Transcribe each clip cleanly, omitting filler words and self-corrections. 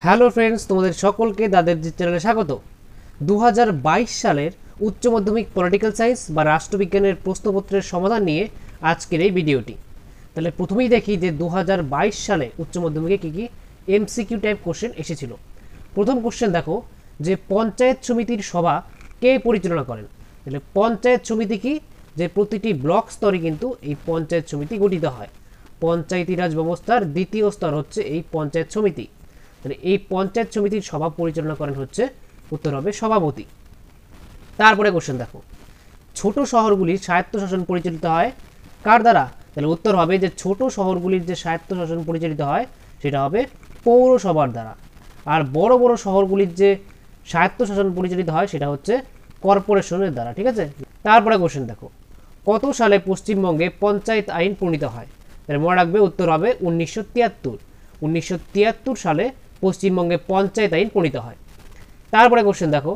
Hello friends, তোমাদের সকলকে দাদের চ্যানেলে স্বাগত। 2022 সালের উচ্চ মাধ্যমিক পলিটিক্যাল সায়েন্স বা রাষ্ট্রবিজ্ঞানের প্রশ্নপত্রের সমাধান নিয়ে আজকের এই ভিডিওটি। তাহলে প্রথমেই দেখি যে 2022 সালে উচ্চ মাধ্যমিকে কী কী এমসিকিউ টাইপ কোশ্চেন এসেছিল। প্রথম কোশ্চেন দেখো যে পঞ্চায়েত সমিতির সভা কে পরিচালনা করেন। তাহলে পঞ্চায়েত সমিতি কি, যে প্রতিটি ব্লক স্তরে কিন্তু এই পঞ্চায়েত সমিতি গঠিত হয়। পঞ্চায়েতি রাজ ব্যবস্থার দ্বিতীয় স্তর হচ্ছে এই পঞ্চায়েত সমিতি। তাহলে এই পঞ্চায়েত সমিতির সভা পরিচালনা করেন হচ্ছে, উত্তর হবে সভাপতি। তারপরে কোশ্চেন দেখো, ছোট শহরগুলির স্বায়ত্তশাসন পরিচালিত হয় কার দ্বারা। তাহলে উত্তর হবে যে ছোট শহরগুলির যে স্বায়ত্তশাসন পরিচালিত হয় সেটা হবে পৌরসভার দ্বারা। আর বড় বড় শহরগুলির যে স্বায়ত্তশাসন পরিচালিত হয় সেটা হচ্ছে কর্পোরেশনের দ্বারা। ঠিক আছে। তারপরে কোশ্চেন দেখো, কত সালে পশ্চিমবঙ্গে পঞ্চায়েত আইন প্রণীত হয়। তাহলে মনে রাখবে উত্তর হবে 1973। 1973 সালে পশ্চিমবঙ্গে পঞ্চায়েত আইন প্রণীত হয়। তারপরে কোশ্চেন দেখো,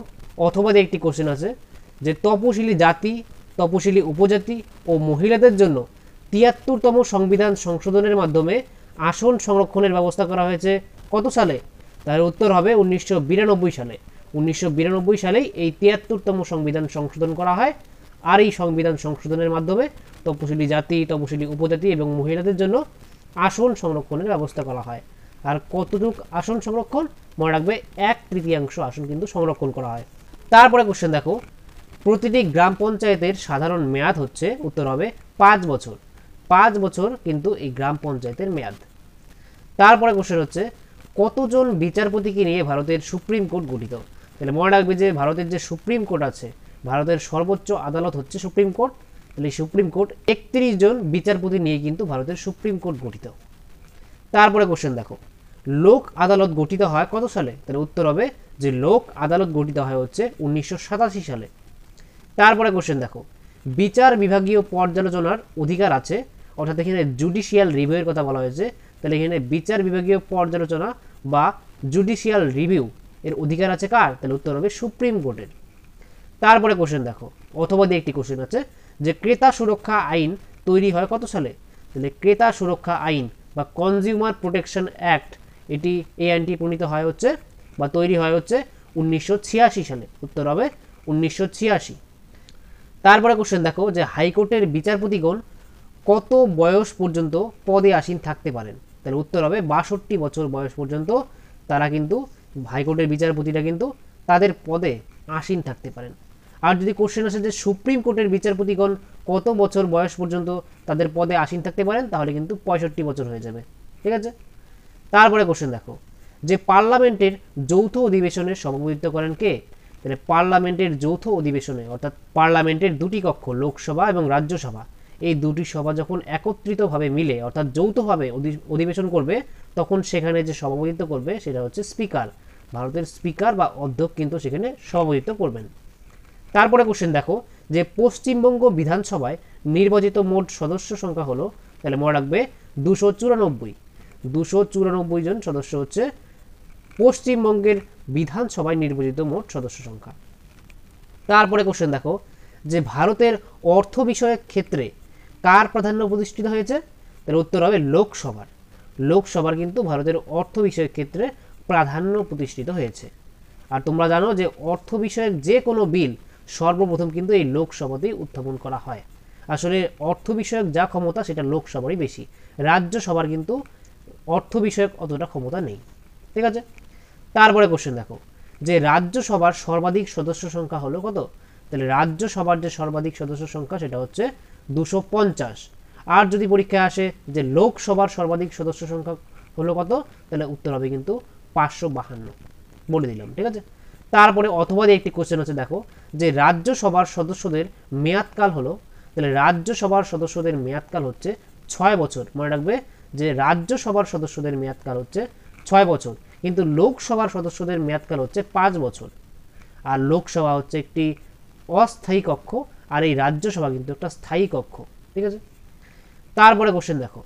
অথবা একটি কোশ্চেন আছে যে তপশিলি জাতি, তপশিলি উপজাতি ও মহিলাদের জন্য 73তম সংবিধান সংশোধনের মাধ্যমে আসন সংরক্ষণের ব্যবস্থা করা হয়েছে কত সালে। তার উত্তর হবে 1992 সালে। 1992 সালেই এই 73তম সংবিধান সংশোধন করা হয়। আর এই সংবিধান সংশোধনের মাধ্যমে তপশিলি জাতি, তপশিলি উপজাতি এবং মহিলাদের জন্য আসন সংরক্ষণের ব্যবস্থা করা হয়। আর কতটুক আসন সংরক্ষণ, মনে রাখবে 1/3 আসন কিন্তু সংরক্ষণ করা হয়। তারপরে কোশ্চেন দেখো, প্রতিটি গ্রাম পঞ্চায়েতের সাধারণ মেয়াদ হচ্ছে, উত্তর হবে 5 বছর। 5 বছর কিন্তু এই গ্রাম পঞ্চায়েতের মেয়াদ। তারপরে কোশ্চেন হচ্ছে, কতজন বিচারপতিকে নিয়ে ভারতের সুপ্রিম কোর্ট গঠিত। তাহলে মনে রাখবে যে ভারতের যে সুপ্রিম কোর্ট আছে, ভারতের সর্বোচ্চ আদালত হচ্ছে সুপ্রিম কোর্ট। তাহলে সুপ্রিম কোর্ট 31 জন বিচারপতি নিয়ে কিন্তু ভারতের সুপ্রিম কোর্ট গঠিত। তারপরে কোশ্চেন দেখো, লোক আদালত গঠিত হয় কত সালে। তাহলে উত্তর হবে যে লোক আদালত গঠিত হয় হচ্ছে 1987 সালে। তারপরে কোশ্চেন দেখো, বিচার বিভাগীয় পর্যালোচনার অধিকার আছে, অর্থাৎ এখানে জুডিশিয়াল রিভিউয়ের কথা বলা হয়েছে। তাহলে এখানে বিচার বিভাগীয় পর্যালোচনা বা জুডিশিয়াল রিভিউ এর অধিকার আছে কার। তাহলে উত্তর হবে সুপ্রিম কোর্টের। তারপরে কোশ্চেন দেখো, অথবা দিয়ে একটি কোশ্চেন আছে যে ক্রেতা সুরক্ষা আইন তৈরি হয় কত সালে। তাহলে ক্রেতা সুরক্ষা আইন বা কনজিউমার প্রোটেকশন অ্যাক্ট, এটি এই আইনটি প্রণীত হয় হচ্ছে বা তৈরি হয় হচ্ছে 1986 সালে। উত্তর হবে 1986। তারপরে কোশ্চেন দেখো যে হাইকোর্টের বিচারপতিগণ কত বয়স পর্যন্ত পদে আসীন থাকতে পারেন। তাহলে উত্তর হবে 62 বছর বয়স পর্যন্ত তারা কিন্তু, হাইকোর্টের বিচারপতিরা কিন্তু তাদের পদে আসীন থাকতে পারেন। আর যদি কোশ্চেন আসে যে সুপ্রিম কোর্টের বিচারপতিগণ কত বছর বয়স পর্যন্ত তাদের পদে আসীন থাকতে পারেন, তাহলে কিন্তু 65 বছর হয়ে যাবে। ঠিক আছে। তারপরে কোশ্চেন দেখো, যে পার্লামেন্টের যৌথ অধিবেশনের সভাপতিত্ব করেন কে। তাহলে পার্লামেন্টের যৌথ অধিবেশনে, অর্থাৎ পার্লামেন্টের দুটি কক্ষ, লোকসভা এবং রাজ্যসভা, এই দুটি সভা যখন একত্রিতভাবে মিলে অর্থাৎ যৌথভাবে অধিবেশন করবে, তখন সেখানে যে সভাপতিত্ব করবে সেটা হচ্ছে স্পিকার। ভারতের স্পিকার বা অধ্যক্ষ কিন্তু সেখানে সভাপতিত্ব করবেন। তারপরে কোশ্চেন দেখো, যে পশ্চিমবঙ্গ বিধানসভায় নির্বাচিত মোট সদস্য সংখ্যা হলো। তাহলে মনে রাখবে 294। 294 জন সদস্য হচ্ছে পশ্চিমবঙ্গের বিধানসভায় নির্বাচিত মোট সদস্য সংখ্যা। তারপরে কোশ্চেন দেখো, যে ভারতের অর্থ বিষয়ক ক্ষেত্রে কার প্রাধান্য প্রতিষ্ঠিত হয়েছে। তার উত্তর হবে লোকসভার। লোকসভার কিন্তু ভারতের অর্থ বিষয়ক ক্ষেত্রে প্রাধান্য প্রতিষ্ঠিত হয়েছে। আর তোমরা জানো যে অর্থ বিষয়ক যে কোনো বিল সর্বপ্রথম কিন্তু এই লোকসভাতেই উত্থাপন করা হয়। আসলে অর্থ বিষয়ক যা ক্ষমতা সেটা লোকসভারই বেশি, রাজ্যসভার কিন্তু অর্থ বিষয়ক অতটা ক্ষমতা নেই। ঠিক আছে। তারপরে কোশ্চেন দেখো, যে রাজ্যসভার সর্বাধিক সদস্য সংখ্যা হলো কত। তাহলে রাজ্যসভার যে সর্বাধিক সদস্য সংখ্যা সেটা হচ্ছে 250। আর যদি পরীক্ষায় আসে যে লোকসভার সর্বাধিক সদস্য সংখ্যা হলো কত, তাহলে উত্তর হবে কিন্তু 552, বলে দিলাম। ঠিক আছে। তারপরে অথবা দিয়ে একটি কোশ্চেন হচ্ছে দেখো, যে রাজ্যসভার সদস্যদের মেয়াদকাল হলো। তাহলে রাজ্যসভার সদস্যদের মেয়াদকাল হচ্ছে 6 বছর। মনে রাখবে যে রাজ্যসভার সদস্যদের মেয়াদকাল হচ্ছে 6 বছর, কিন্তু লোকসভার সদস্যদের মেয়াদকাল হচ্ছে 5 বছর। আর লোকসভা হচ্ছে একটি অস্থায়ী কক্ষ, আর এই রাজ্যসভা কিন্তু একটা স্থায়ী কক্ষ। ঠিক আছে। তারপরে কোশ্চেন দেখো,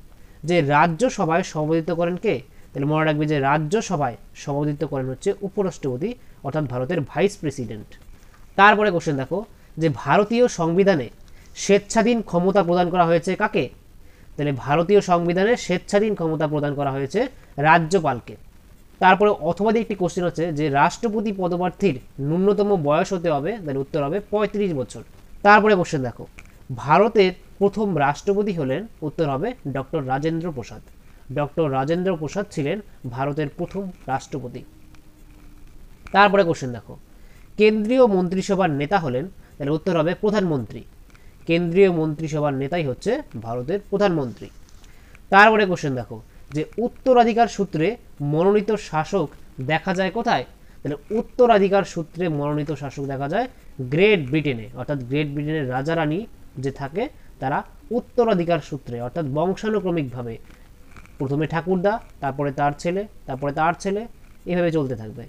যে রাজ্যসভায় সভাপতিত্ব করেন কে। তাহলে মনে রাখবে যে রাজ্যসভায় সভাপতিত্ব করেন হচ্ছে উপরাষ্ট্রপতি, অর্থাৎ ভারতের ভাইস প্রেসিডেন্ট। তারপরে কোশ্চেন দেখো, যে ভারতীয় সংবিধানে স্বেচ্ছাধীন ক্ষমতা প্রদান করা হয়েছে কাকে। তাহলে ভারতীয় সংবিধানে স্বেচ্ছাধীন ক্ষমতা প্রদান করা হয়েছে রাজ্যপালকে। তারপরে অথবা দিয়ে একটি কোশ্চেন হচ্ছে যে রাষ্ট্রপতি পদপ্রার্থীর ন্যূনতম বয়স হতে হবে, তাহলে উত্তর হবে 35 বছর। তারপরে কোশ্চেন দেখো, ভারতের প্রথম রাষ্ট্রপতি হলেন, উত্তর হবে ডক্টর রাজেন্দ্র প্রসাদ। ডক্টর রাজেন্দ্র প্রসাদ ছিলেন ভারতের প্রথম রাষ্ট্রপতি। তারপরে কোশ্চেন দেখো, কেন্দ্রীয় মন্ত্রিসভার নেতা হলেন, তাহলে উত্তর হবে প্রধানমন্ত্রী। কেন্দ্রীয় মন্ত্রিসভার নেতাই হচ্ছে ভারতের প্রধানমন্ত্রী। তারপরে কোশ্চেন দেখো, যে উত্তরাধিকার সূত্রে মনোনীত শাসক দেখা যায় কোথায়, তাহলে উত্তরাধিকার সূত্রে মনোনীত শাসক দেখা যায় গ্রেট ব্রিটেনে, অর্থাৎ গ্রেট ব্রিটেনের রাজা রানী যে থাকে তারা উত্তরাধিকার সূত্রে অর্থাৎ বংশানুক্রমিকভাবে প্রথমে ঠাকুরদা, তারপরে তার ছেলে, তারপরে তার ছেলে, এভাবে চলতে থাকবে।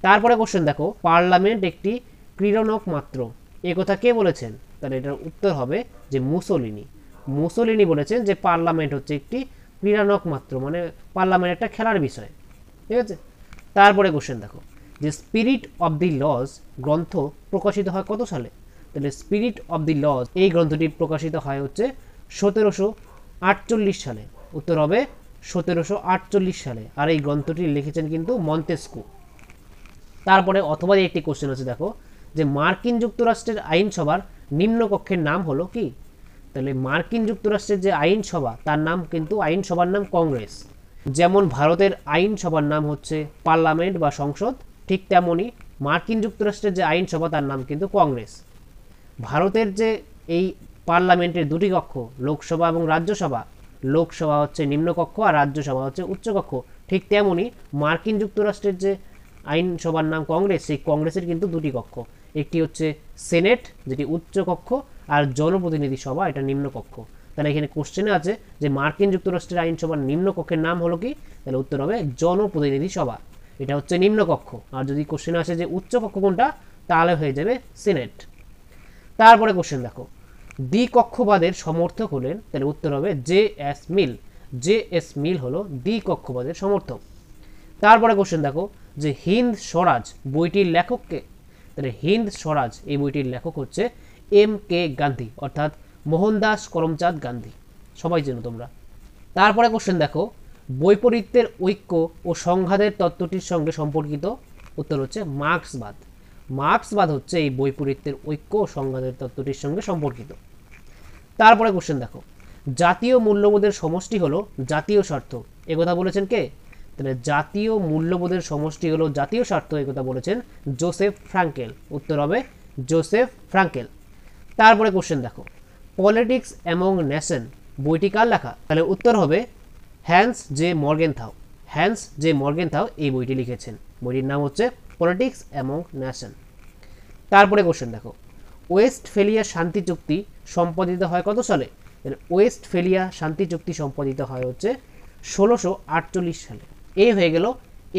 তারপরে কোশ্চেন দেখো, পার্লামেন্ট একটি ক্রীড়নক মাত্র, এ কথা কে বলেছেন, তাহলে এটার উত্তর হবে যে মুসোলিনি। মুসোলিনি বলেছেন যে পার্লামেন্ট হচ্ছে একটি ক্রীড়নক মাত্র, মানে পার্লামেন্ট একটা খেলার বিষয়, ঠিক আছে। তারপরে কোশ্চেন দেখো, যে স্পিরিট অব দি লজ গ্রন্থ প্রকাশিত হয় কত সালে, তাহলে স্পিরিট অব দি লজ এই গ্রন্থটি প্রকাশিত হয় হচ্ছে 1748 সালে। উত্তর হবে 1748 সালে, আর এই গ্রন্থটি লিখেছেন কিন্তু মন্তেস্কু। তারপরে অথবা একটি কোশ্চেন হচ্ছে দেখো, যে মার্কিন যুক্তরাষ্ট্রের আইনসভার নিম্নকক্ষের নাম হলো কি, তাহলে মার্কিন যুক্তরাষ্ট্রের যে আইনসভা তার নাম কিন্তু আইনসভার নাম কংগ্রেস। যেমন ভারতের আইনসভার নাম হচ্ছে পার্লামেন্ট বা সংসদ, ঠিক তেমনই মার্কিন যুক্তরাষ্ট্রের যে আইনসভা তার নাম কিন্তু কংগ্রেস। ভারতের যে এই পার্লামেন্টের দুটি কক্ষ, লোকসভা এবং রাজ্যসভা, লোকসভা হচ্ছে নিম্নকক্ষ আর রাজ্যসভা হচ্ছে উচ্চকক্ষ, ঠিক তেমনই মার্কিন যুক্তরাষ্ট্রের যে আইনসভার নাম কংগ্রেস, সেই কংগ্রেসের কিন্তু দুটি কক্ষ, একটি হচ্ছে সেনেট যেটি উচ্চকক্ষ, আর জনপ্রতিনিধি সভা এটা নিম্নকক্ষ। তাহলে এখানে কোশ্চেনে আছে যে মার্কিন যুক্তরাষ্ট্রের আইনসভার নিম্নকক্ষের নাম হলো কি, তাহলে উত্তর হবে জনপ্রতিনিধি সভা, এটা হচ্ছে নিম্নকক্ষ। আর যদি কোশ্চেনে আসে যে উচ্চকক্ষ কোনটা, তাহলে হয়ে যাবে সিনেট। তারপরে কোশ্চেন দেখো, দ্বিকক্ষবাদের সমর্থক হলেন, তাহলে উত্তর হবে জে.এস. মিল। জে.এস. মিল হলো দ্বিকক্ষবাদের সমর্থক। তারপরে কোশ্চেন দেখো, যে হিন্দ স্বরাজ বইটির লেখককে, তাহলে হিন্দ স্বরাজ এই বইটির লেখক হচ্ছে এম.কে. গান্ধী, অর্থাৎ মোহনদাস করমচাঁদ গান্ধী, সবাই চেনো তোমরা। তারপরে কোশ্চেন দেখো, বৈপরীত্যের ঐক্য ও সংঘাতের তত্ত্বটির সঙ্গে সম্পর্কিত, উত্তর হচ্ছে মার্ক্সবাদ। মার্ক্সবাদ হচ্ছে এই বৈপরীত্যের ঐক্য ও সংঘাতের তত্ত্বটির সঙ্গে সম্পর্কিত। তারপরে কোশ্চেন দেখো, জাতীয় মূল্যবোধের সমষ্টি হলো জাতীয় স্বার্থ, একথা বলেছেন কে, তাহলে জাতীয় মূল্যবোধের সমষ্টি হলো জাতীয় স্বার্থ, একথা বলেছেন জোসেফ ফ্রাঙ্কেল। উত্তর হবে জোসেফ ফ্রাঙ্কেল। তারপরে কোশ্চেন দেখো, পলিটিক্স অ্যামং নেশন বইটি কার লেখা, তাহলে উত্তর হবে Hans J Morgenthau. Hans J Morgenthau এই বইটি লিখেছেন, বইটির নাম হচ্ছে পলিটিক্স অ্যামং নেশন। তারপরে কোশ্চেন দেখো, ওয়েস্টফেলিয়া শান্তি চুক্তি সম্পাদিত হয় কত সালে, ওয়েস্টফেলিয়া শান্তি চুক্তি সম্পাদিত হয় হচ্ছে 1648 সালে। এই হয়ে গেল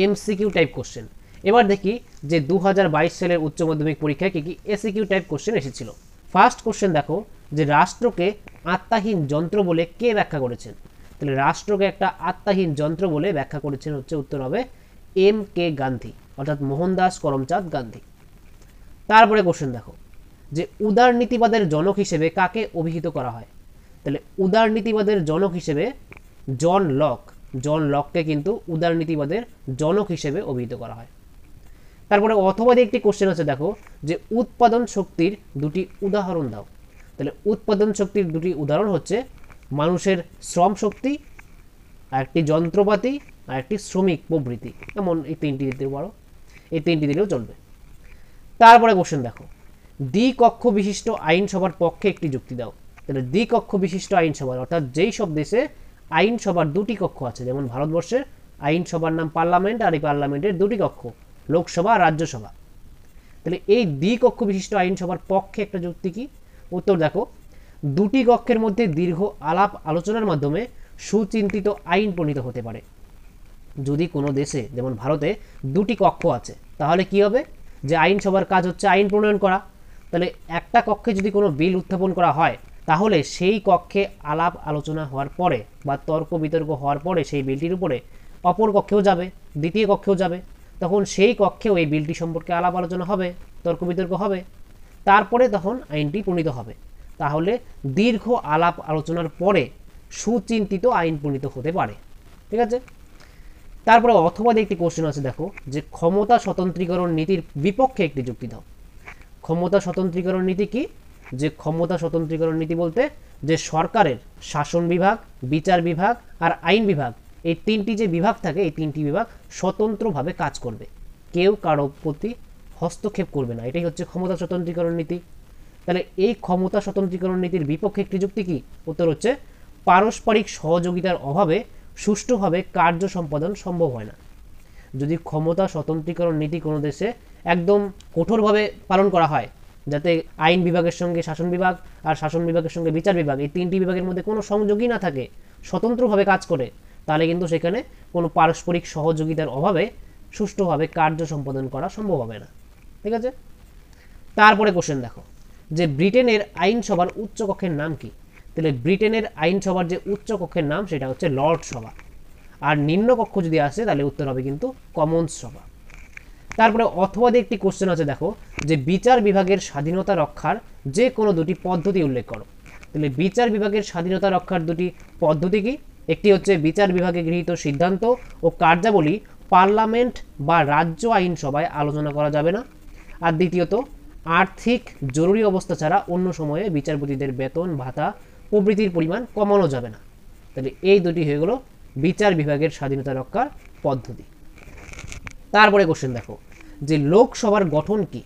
এমসিকিউ টাইপ কোশ্চেন। এবার দেখি যে 2022 সালের উচ্চ মাধ্যমিক পরীক্ষায় কি কি এসিকিউ টাইপ কোশ্চেন এসেছিল। ফার্স্ট কোশ্চেন দেখো, যে রাষ্ট্রকে আত্মাহীন যন্ত্র বলে কে ব্যাখ্যা করেছেন, তাহলে রাষ্ট্রকে একটা আত্মাহীন যন্ত্র বলে ব্যাখ্যা করেছেন হচ্ছে, উত্তর হবে এম.কে. গান্ধী, অর্থাৎ মোহনদাস করমচাঁদ গান্ধী। তারপরে কোশ্চেন দেখো, যে উদারনীতিবাদের জনক হিসেবে কাকে অভিহিত করা হয়, তাহলে উদারনীতিবাদের জনক হিসেবে জন লক। জন লককে কিন্তু উদারনীতিবাদের জনক হিসেবে অভিহিত করা হয়। তারপরে অথবা একটি কোশ্চেন হচ্ছে দেখো, যে উৎপাদন শক্তির দুটি উদাহরণ দাও, তাহলে উৎপাদন শক্তির দুটি উদাহরণ হচ্ছে মানুষের শ্রম শক্তি, আর একটি যন্ত্রপাতি, আর একটি শ্রমিক প্রবৃত্তি, এমন এই তিনটি দিতে পারো, এই তিনটি দিলেও চলবে। তারপরে কোশ্চেন দেখো, দ্বিকক্ষ বিশিষ্ট আইনসভার পক্ষে একটি যুক্তি দাও, তাহলে দ্বিকক্ষ বিশিষ্ট আইনসভার, অর্থাৎ যেই সব দেশে আইনসভার দুটি কক্ষ আছে, যেমন ভারতবর্ষের আইনসভার নাম পার্লামেন্ট, আর এই পার্লামেন্টের দুটি কক্ষ, লোকসভা আর রাজ্যসভা, তাহলে এই দ্বিকক্ষ বিশিষ্ট আইনসভার পক্ষে একটা যুক্তি কি, উত্তর দেখো, দুটি কক্ষের মধ্যে দীর্ঘ আলাপ আলোচনার মাধ্যমে সুচিন্তিত আইন প্রণীত হতে পারে। যদি কোনো দেশে যেমন ভারতে দুটি কক্ষ আছে, তাহলে কি হবে, যে আইনসভার কাজ হচ্ছে আইন প্রণয়ন করা, তাহলে একটা কক্ষে যদি কোনো বিল উত্থাপন করা হয়, তাহলে সেই কক্ষে আলাপ আলোচনা হওয়ার পরে বা তর্ক বিতর্ক হওয়ার পরে সেই বিলটির উপরে অপর কক্ষেও যাবে, দ্বিতীয় কক্ষেও যাবে, তখন সেই কক্ষেও এই বিলটি সম্পর্কে আলাপ আলোচনা হবে, তর্ক বিতর্ক হবে, তারপরে তখন আইনটি প্রণীত হবে। তাহলে দীর্ঘ আলাপ আলোচনার পরে সুচিন্তিত আইন প্রণীত হতে পারে, ঠিক আছে। তারপরে অথবা দিয়ে একটি কোশ্চেন আছে, দেখো যে ক্ষমতা স্বতন্ত্রীকরণ নীতির বিপক্ষে একটি যুক্তি দাও। ক্ষমতা স্বতন্ত্রীকরণ নীতি কি? যে ক্ষমতা স্বতন্ত্রীকরণ নীতি বলতে যে সরকারের শাসন বিভাগ, বিচার বিভাগ আর আইন বিভাগ, এই তিনটি যে বিভাগ থাকে, এই তিনটি বিভাগ স্বতন্ত্রভাবে কাজ করবে, কেউ কারো প্রতি হস্তক্ষেপ করবে না, এটাই হচ্ছে ক্ষমতা স্বতন্ত্রীকরণ নীতি। তাহলে এই ক্ষমতা স্বতন্ত্রীকরণ নীতির বিপক্ষে একটি যুক্তি কি? উত্তর হচ্ছে পারস্পরিক সহযোগিতার অভাবে সুষ্ঠুভাবে কার্য সম্পাদন সম্ভব হয় না। যদি ক্ষমতা স্বতন্ত্রীকরণ নীতি কোনো দেশে একদম কঠোরভাবে পালন করা হয়, যাতে আইন বিভাগের সঙ্গে শাসন বিভাগ আর শাসন বিভাগের সঙ্গে বিচার বিভাগ, এই তিনটি বিভাগের মধ্যে কোনো সংযোগই না থাকে, স্বতন্ত্রভাবে কাজ করে, তাহলে কিন্তু সেখানে কোনো পারস্পরিক সহযোগিতার অভাবে সুষ্ঠুভাবে কার্য সম্পাদন করা সম্ভব হবে না। ঠিক আছে, তারপরে কোশ্চেন দেখো যে ব্রিটেনের আইনসভার উচ্চ কক্ষের নাম কি? তাহলে ব্রিটেনের আইনসভার যে উচ্চ কক্ষের নাম সেটা হচ্ছে লর্ড সভা, আর নিম্ন কক্ষ যদি আসে তাহলে উত্তর হবে কিন্তু কমন্স সভা। তারপরে অথবা দিয়ে একটি কোশ্চেন আছে, দেখো যে বিচার বিভাগের স্বাধীনতা রক্ষার যে কোনো দুটি পদ্ধতি উল্লেখ করো। তাহলে বিচার বিভাগের স্বাধীনতা রক্ষার দুটি পদ্ধতি কি? একটি হচ্ছে বিচার বিভাগে গৃহীত সিদ্ধান্ত ও কার্যাবলী পার্লামেন্ট বা রাজ্য আইনসভায় আলোচনা করা যাবে না, আর দ্বিতীয়ত আর্থিক জরুরি অবস্থা ছাড়া অন্য সময়ে বিচারপতিদের বেতন ভাতা প্রভৃতির পরিমাণ কমানো যাবে না। তাহলে এই দুটি হয়ে গেল বিচার বিভাগের স্বাধীনতা রক্ষার পদ্ধতি। তারপরে কোশ্চেন দেখো যে লোকসভার গঠন কি?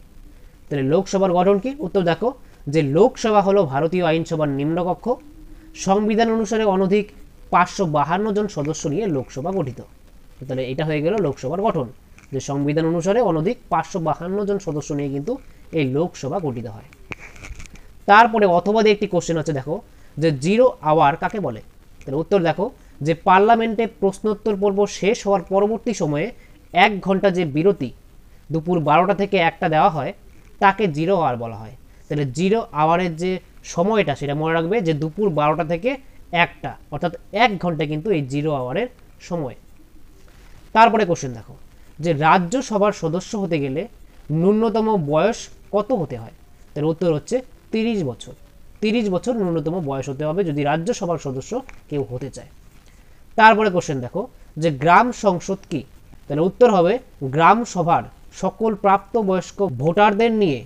তাহলে লোকসভার গঠন কি? উত্তর দেখো যে লোকসভা হলো ভারতীয় আইনসভার নিম্নকক্ষ, সংবিধান অনুসারে অনধিক 552 জন সদস্য নিয়ে লোকসভা গঠিত। তাহলে এটা হয়ে গেল লোকসভার গঠন, যে সংবিধান অনুসারে অনধিক 552 জন সদস্য নিয়ে কিন্তু এই লোকসভা গঠিত হয়। তারপরে অথবা দিয়ে একটি কোশ্চেন আছে, দেখো যে জিরো আওয়ার কাকে বলে? তাহলে উত্তর দেখো যে পার্লামেন্টে প্রশ্নোত্তর পর্ব শেষ হওয়ার পরবর্তী সময়ে 1 ঘন্টা যে বিরতি দুপুর 12টা থেকে 1টা দেওয়া হয় তাকে জিরো আওয়ার বলা হয়। তাহলে জিরো আওয়ারের যে সময়টা সেটা মনে রাখবে যে দুপুর 12টা থেকে 1টা, অর্থাৎ 1 ঘন্টা কিন্তু এই জিরো আওয়ারের সময়। তারপরে কোশ্চেন দেখো যে রাজ্যসভার সদস্য হতে গেলে ন্যূনতম বয়স কত হতে হয়? তার উত্তর হচ্ছে 30 বছর। 30 বছর ন্যূনতম বয়স হতে হবে যদি রাজ্যসভার সদস্য কেউ হতে চায়। তারপরে কোশ্চেন দেখো যে গ্রাম সংসদ কি? তাহলে উত্তর হবে গ্রাম সভার সকল প্রাপ্তবয়স্ক ভোটারদের নিয়ে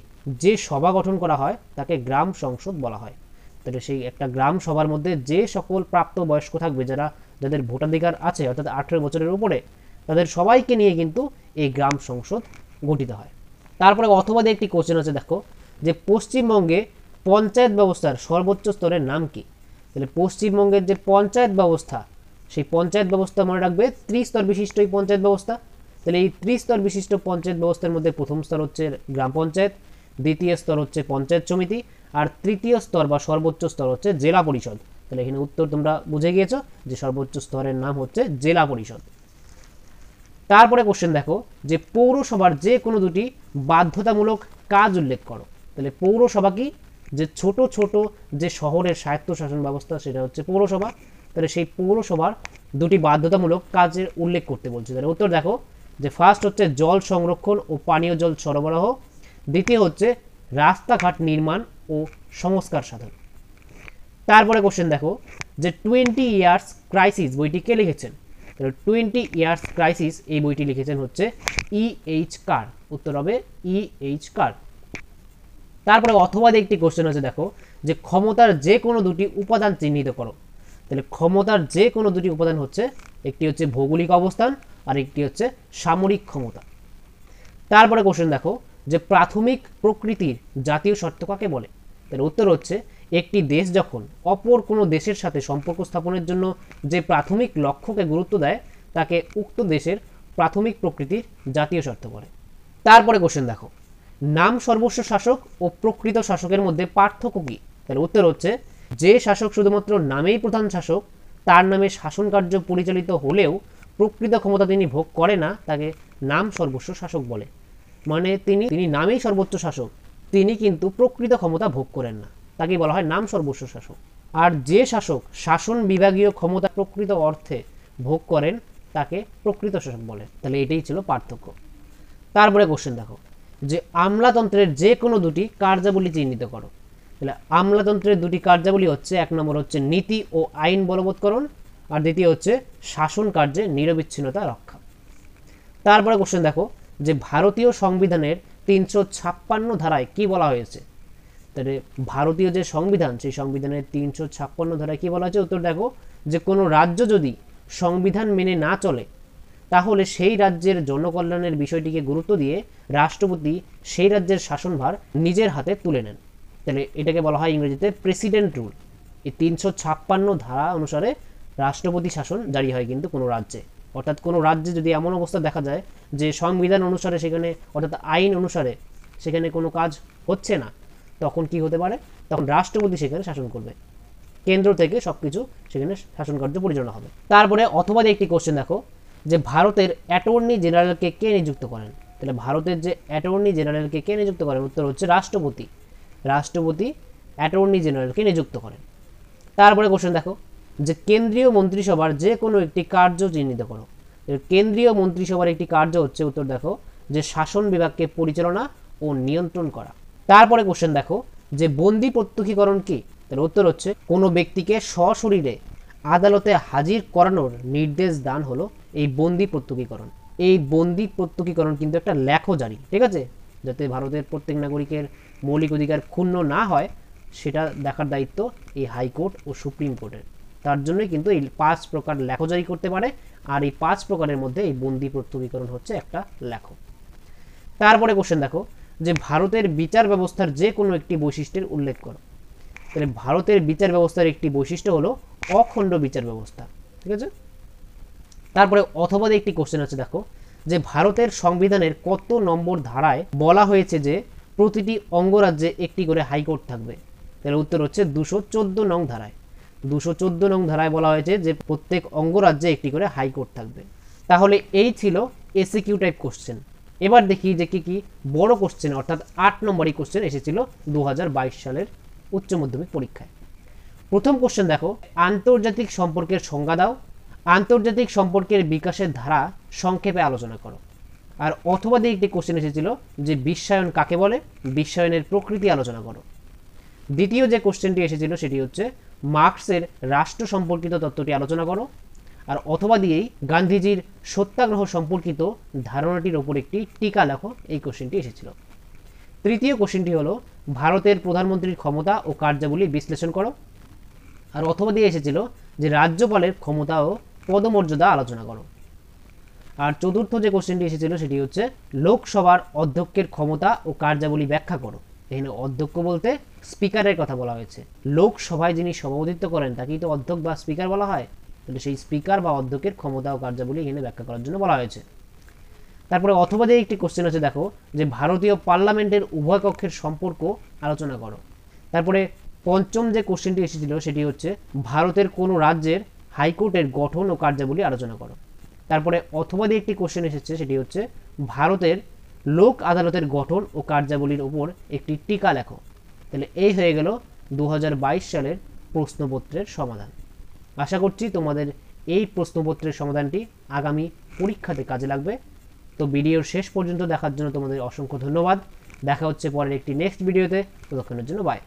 যে সভা গঠন করা হয় তাকে গ্রাম সংসদ বলা হয়। তাহলে সেই একটা গ্রাম সভার মধ্যে যে সকল প্রাপ্তবয়স্ক থাকবে, যাদের ভোটাধিকার আছে অর্থাৎ 18 বছরের উপরে, তাদের সবাইকে নিয়ে কিন্তু এই গ্রাম সংসদ গঠিত হয়। তারপরে অথবা দিয়ে একটি কোশ্চেন আছে, দেখো যে পশ্চিমবঙ্গে পঞ্চায়েত ব্যবস্থার সর্বোচ্চ স্তরের নাম কি? তাহলে পশ্চিমবঙ্গের যে পঞ্চায়েত ব্যবস্থা, সেই পঞ্চায়েত ব্যবস্থা মনে রাখবে 30 স্তর বিশিষ্ট এই পঞ্চায়েত ব্যবস্থা। তাহলে এই 30 স্তর বিশিষ্ট পঞ্চায়েত ব্যবস্থার মধ্যে প্রথম স্তর হচ্ছে গ্রাম পঞ্চায়েত, দ্বিতীয় স্তর হচ্ছে পঞ্চায়েত সমিতি, আর তৃতীয় স্তর বা সর্বোচ্চ স্তর হচ্ছে জেলা পরিষদ। তাহলে এখানে উত্তর তোমরা বুঝে গিয়েছো যে সর্বোচ্চ স্তরের নাম হচ্ছে জেলা পরিষদ। তারপরে কোশ্চেন দেখো যে পৌরসভার যে কোনো দুটি বাধ্যতামূলক কাজ উল্লেখ করো। তাহলে পৌরসভা কি? যে ছোট ছোট যে শহরের স্বায়ত্তশাসন ব্যবস্থা সেটা হচ্ছে পৌরসভা। তাহলে সেই পৌরসভার দুটি বাধ্যতামূলক কাজের উল্লেখ করতে বলছে। তাহলে উত্তর দেখো যে ফার্স্ট হচ্ছে জল সংরক্ষণ ও পানীয় জল সরবরাহ, দ্বিতীয় হচ্ছে রাস্তাঘাট নির্মাণ ও সংস্কার সাধন। তারপরে কোশ্চেন দেখো যে 20 ইয়ার্স ক্রাইসিস বইটি কে লিখেছেন? 20 ইয়ার্স ক্রাইসিস এই বইটি লিখেছেন হচ্ছে E.H. কার। উত্তর হবে E.H. কার। তারপরে অথবা একটি কোশ্চেন আছে, দেখো যে ক্ষমতার যে কোনো দুটি উপাদান চিহ্নিত করো। তাহলে ক্ষমতার যে কোনো দুটি উপাদান হচ্ছে, একটি হচ্ছে ভৌগোলিক অবস্থান আর একটি হচ্ছে সামরিক ক্ষমতা। তারপরে কোশ্চেন দেখো যে প্রাথমিক প্রকৃতির জাতীয় শর্ত কাকে বলে? তার উত্তর হচ্ছে একটি দেশ যখন অপর কোনো দেশের সাথে সম্পর্ক স্থাপনের জন্য যে প্রাথমিক লক্ষ্যকে গুরুত্ব দেয় তাকে উক্ত দেশের প্রাথমিক প্রকৃতির জাতীয় শর্ত বলে। তারপরে কোশ্চেন দেখো নাম সর্বস্ব শাসক ও প্রকৃত শাসকের মধ্যে পার্থক্য কি? তাহলে উত্তর হচ্ছে যে শাসক শুধুমাত্র নামেই প্রধান শাসক, তার নামে শাসন কার্য পরিচালিত হলেও প্রকৃত ক্ষমতা তিনি ভোগ করে না, তাকে নাম সর্বস্ব শাসক বলে। মানে তিনি নামেই সর্বোচ্চ শাসক, তিনি কিন্তু প্রকৃত ক্ষমতা ভোগ করেন না, তাকে বলা হয় নাম সর্বস্ব শাসক। আর যে শাসক শাসন বিভাগীয় ক্ষমতা প্রকৃত অর্থে ভোগ করেন তাকে প্রকৃত শাসক বলে। তাহলে এটাই ছিল পার্থক্য। তারপরে কোশ্চেন দেখো যে আমলাতন্ত্রের যে কোনো দুটি কার্যাবলী চিহ্নিত করো। তাহলে আমলাতন্ত্রের দুটি কার্যাবলী হচ্ছে, 1 নম্বর হচ্ছে নীতি ও আইন বলবৎকরণ, আর দ্বিতীয় হচ্ছে শাসন কার্যে নিরবিচ্ছিন্নতা রক্ষা। তারপরে কোশ্চেন দেখো যে ভারতীয় সংবিধানের 356 ধারায় কি বলা হয়েছে। তাহলে ভারতীয় যে সংবিধান, সেই সংবিধানের 356 ধারায় কি বলা হয়েছে, উত্তর দেখো যে কোনো রাজ্য যদি সংবিধান মেনে না চলে তাহলে সেই রাজ্যের জনকল্যাণের বিষয়টিকে গুরুত্ব দিয়ে রাষ্ট্রপতি সেই রাজ্যের শাসনভার নিজের হাতে তুলে নেন। তাহলে এটাকে বলা হয় ইংরেজিতে প্রেসিডেন্ট রুল। এই 356 ধারা অনুসারে রাষ্ট্রপতি শাসন জারি হয় কিন্তু কোনো রাজ্যে। অর্থাৎ কোনো রাজ্যে যদি এমন অবস্থা দেখা যায় যে সংবিধান অনুসারে সেখানে, অর্থাৎ আইন অনুসারে সেখানে কোনো কাজ হচ্ছে না, তখন কি হতে পারে, তখন রাষ্ট্রপতি সেখানে শাসন করবে, কেন্দ্র থেকে সবকিছু সেখানে শাসন কার্য পরিচালনা হবে। তারপরে অথবা একটি কোশ্চেন দেখো যে ভারতের অ্যাটর্নি জেনারেলকে কে নিযুক্ত করেন। তাহলে ভারতের যে অ্যাটর্নি জেনারেলকে কে নিযুক্ত করেন, উত্তর হচ্ছে রাষ্ট্রপতি। রাষ্ট্রপতি অ্যাটর্নি জেনারেলকে নিযুক্ত করেন। তারপরে কোশ্চেন দেখো যে কেন্দ্রীয় মন্ত্রিসভার যে কোনো একটি কার্য চিহ্নিত করো। কেন্দ্রীয় মন্ত্রিসভার একটি কার্য হচ্ছে, উত্তর দেখো যে শাসন বিভাগকে পরিচালনা ও নিয়ন্ত্রণ করা। তারপরে কোশ্চেন দেখো যে বন্দি প্রত্যক্ষীকরণ কি। তাহলে উত্তর হচ্ছে কোনো ব্যক্তিকে সশরীরে আদালতে হাজির করানোর নির্দেশ দান হলো এই বন্দি প্রত্যক্ষীকরণ। এই বন্দি প্রত্যক্ষীকরণ কিন্তু একটা লেখো জারি, ঠিক আছে, যাতে ভারতের প্রত্যেক নাগরিকের মৌলিক অধিকার ক্ষুণ্ণ না হয় সেটা দেখার দায়িত্ব এই হাইকোর্ট ও সুপ্রিম কোর্টের। তার জন্যই কিন্তু এই 5 প্রকার লেখো জারি করতে পারে, আর এই 5 প্রকারের মধ্যে এই বন্দি প্রত্যক্ষীকরণ হচ্ছে একটা লেখো। তারপরে কোশ্চেন দেখো যে ভারতের বিচার ব্যবস্থার যে কোনো একটি বৈশিষ্ট্যের উল্লেখ করো। তাহলে ভারতের বিচার ব্যবস্থার একটি বৈশিষ্ট্য হলো অখণ্ড বিচার ব্যবস্থা, ঠিক আছে। তারপরে অথবা একটি কোশ্চেন আছে দেখো যে ভারতের সংবিধানের কত নম্বর ধারায় বলা হয়েছে যে প্রতিটি অঙ্গরাজ্যে একটি করে হাইকোর্ট থাকবে। তাহলে উত্তর হচ্ছে 214 নং ধারায়। 214 নং ধারায় বলা হয়েছে যে প্রত্যেক অঙ্গরাজ্যে একটি করে হাইকোর্ট থাকবে। তাহলে এই ছিল এসিকিউ টাইপ কোশ্চেন। এবার দেখি যে কি কি বড় কোশ্চেন, অর্থাৎ 8 নম্বরই কোশ্চেন এসেছিল 2022 সালের উচ্চ মাধ্যমিক পরীক্ষায়। প্রথম কোশ্চেন দেখো আন্তর্জাতিক সম্পর্কের সংজ্ঞা দাও, আন্তর্জাতিক সম্পর্কের বিকাশের ধারা সংক্ষেপে আলোচনা করো। আর অথবা দিয়ে একটি কোশ্চেন এসেছিল যে বিশ্বায়ন কাকে বলে, বিশ্বায়নের প্রকৃতি আলোচনা করো। দ্বিতীয় যে কোশ্চেনটি এসেছিল সেটি হচ্ছে মার্কসের রাষ্ট্র সম্পর্কিত তত্ত্বটি আলোচনা করো। আর অথবা দিয়েই গান্ধীজির সত্যাগ্রহ সম্পর্কিত ধারণাটির ওপর একটি টিকা লেখো, এই কোশ্চেনটি এসেছিল। তৃতীয় কোশ্চেনটি হলো ভারতের প্রধানমন্ত্রীর ক্ষমতা ও কার্যাবলী বিশ্লেষণ করো। আর অথবা দিয়ে এসেছিল যে রাজ্যপালের ক্ষমতা ও পদমর্যাদা আলোচনা করো। আর চতুর্থ যে কোশ্চেনটি এসেছিল সেটি হচ্ছে লোকসভার অধ্যক্ষের ক্ষমতা ও কার্যাবলী ব্যাখ্যা করো। এখানে অধ্যক্ষ বলতে স্পিকারের কথা বলা হয়েছে। লোকসভায় যিনি সভাপতিত্ব করেন তাকেই তো অধ্যক্ষ বা স্পিকার বলা হয়। তাহলে সেই স্পিকার বা অধ্যক্ষের ক্ষমতা ও কার্যাবলী এখানে ব্যাখ্যা করার জন্য বলা হয়েছে। তারপরে অথবা দিয়ে একটি কোশ্চেন আছে দেখো যে ভারতীয় পার্লামেন্টের উভয় কক্ষের সম্পর্ক আলোচনা করো। তারপরে পঞ্চম যে কোশ্চেনটি এসেছিল সেটি হচ্ছে ভারতের কোনো রাজ্যের হাইকোর্টের গঠন ও কার্যাবলী আলোচনা করো। তারপরে অথবা দিয়ে একটি কোশ্চেন এসেছে সেটি হচ্ছে ভারতের লোক আদালতের গঠন ও কার্যাবলীর উপর একটি টিকা লেখো। তাহলে এই হয়ে গেল 2022 সালের প্রশ্নপত্রের সমাধান। আশা করছি তোমাদের এই প্রশ্নপত্রের সমাধানটি আগামী পরীক্ষাতে কাজে লাগবে। তো ভিডিওর শেষ পর্যন্ত দেখার জন্য তোমাদের অসংখ্য ধন্যবাদ। দেখা হচ্ছে পরের একটি নেক্সট ভিডিওতে। ততক্ষণের জন্য বাই।